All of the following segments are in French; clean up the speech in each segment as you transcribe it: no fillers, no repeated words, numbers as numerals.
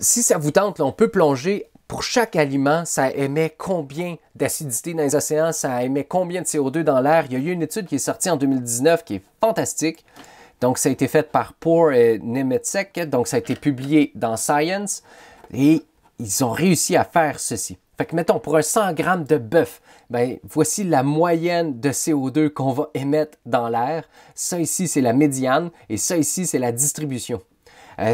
Si ça vous tente, là, on peut plonger. Pour chaque aliment, ça émet combien d'acidité dans les océans, ça émet combien de CO2 dans l'air. Il y a eu une étude qui est sortie en 2019 qui est fantastique. Donc, ça a été fait par Pour et Nemetsek. Donc, ça a été publié dans Science. Et ils ont réussi à faire ceci. Fait que, mettons, pour un 100 grammes de bœuf, ben, voici la moyenne de CO2 qu'on va émettre dans l'air. Ça ici, c'est la médiane. Et ça ici, c'est la distribution.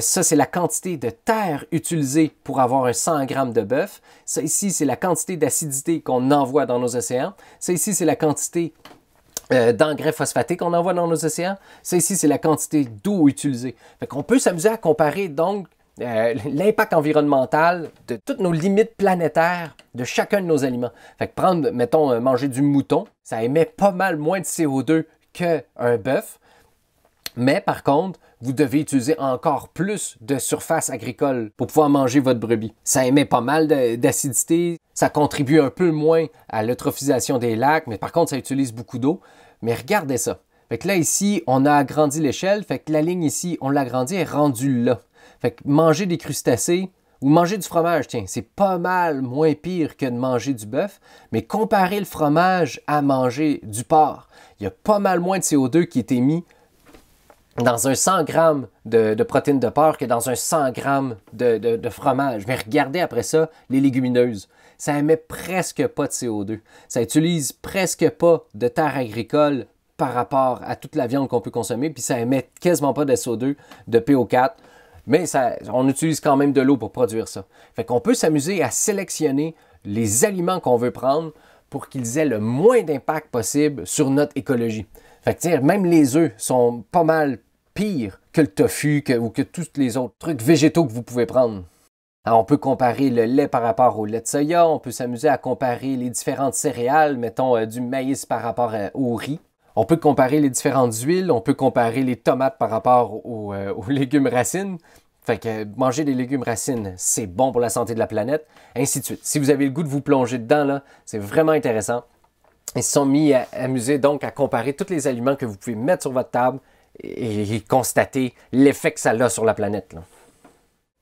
Ça, c'est la quantité de terre utilisée pour avoir un 100 grammes de bœuf. Ça ici, c'est la quantité d'acidité qu'on envoie dans nos océans. Ça ici, c'est la quantité d'engrais phosphatés qu'on envoie dans nos océans. Ça ici, c'est la quantité d'eau utilisée. Fait qu'on peut s'amuser à comparer donc l'impact environnemental de toutes nos limites planétaires de chacun de nos aliments. Fait que prendre, mettons, manger du mouton, ça émet pas mal moins de CO2 qu'un bœuf. Mais par contre, vous devez utiliser encore plus de surface agricole pour pouvoir manger votre brebis. Ça émet pas mal d'acidité, ça contribue un peu moins à l'eutrophisation des lacs, mais par contre, ça utilise beaucoup d'eau. Mais regardez ça. Fait que là, ici, on a agrandi l'échelle. Fait que la ligne ici, on l'a agrandie, elle est rendue là. Fait que manger des crustacés ou manger du fromage, tiens, c'est pas mal moins pire que de manger du bœuf. Mais comparer le fromage à manger du porc, il y a pas mal moins de CO2 qui est émis dans un 100 grammes de protéines de porc que dans un 100 grammes de fromage. Mais regardez après ça, les légumineuses. Ça émet presque pas de CO2. Ça utilise presque pas de terre agricole par rapport à toute la viande qu'on peut consommer, puis ça émet quasiment pas de CO2, de PO4, mais on utilise quand même de l'eau pour produire ça. Fait qu'on peut s'amuser à sélectionner les aliments qu'on veut prendre pour qu'ils aient le moins d'impact possible sur notre écologie. Fait que tiens, même les œufs sont pas mal pire que le tofu ou que tous les autres trucs végétaux que vous pouvez prendre. Alors, on peut comparer le lait par rapport au lait de soya, on peut s'amuser à comparer les différentes céréales, mettons du maïs par rapport au riz. On peut comparer les différentes huiles, on peut comparer les tomates par rapport aux légumes racines. Fait que manger des légumes racines, c'est bon pour la santé de la planète, ainsi de suite. Si vous avez le goût de vous plonger dedans, là, c'est vraiment intéressant. Ils se sont mis à amuser donc à comparer tous les aliments que vous pouvez mettre sur votre table et constater l'effet que ça a sur la planète, là.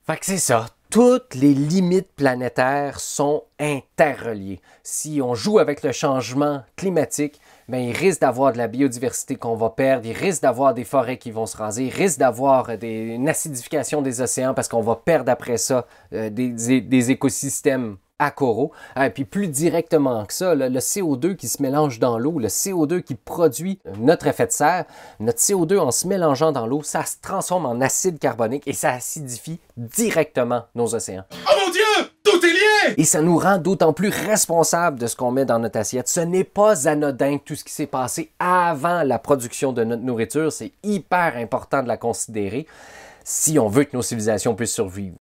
Fait que c'est ça. Toutes les limites planétaires sont interreliées. Si on joue avec le changement climatique, bien, il risque d'avoir de la biodiversité qu'on va perdre, il risque d'avoir des forêts qui vont se raser, il risque d'avoir une acidification des océans parce qu'on va perdre après ça des écosystèmes à coraux. Et puis plus directement que ça, le CO2 qui se mélange dans l'eau, le CO2 qui produit notre effet de serre, notre CO2 en se mélangeant dans l'eau, ça se transforme en acide carbonique et ça acidifie directement nos océans. Oh mon Dieu! Tout est lié! Et ça nous rend d'autant plus responsables de ce qu'on met dans notre assiette. Ce n'est pas anodin tout ce qui s'est passé avant la production de notre nourriture. C'est hyper important de la considérer si on veut que nos civilisations puissent survivre.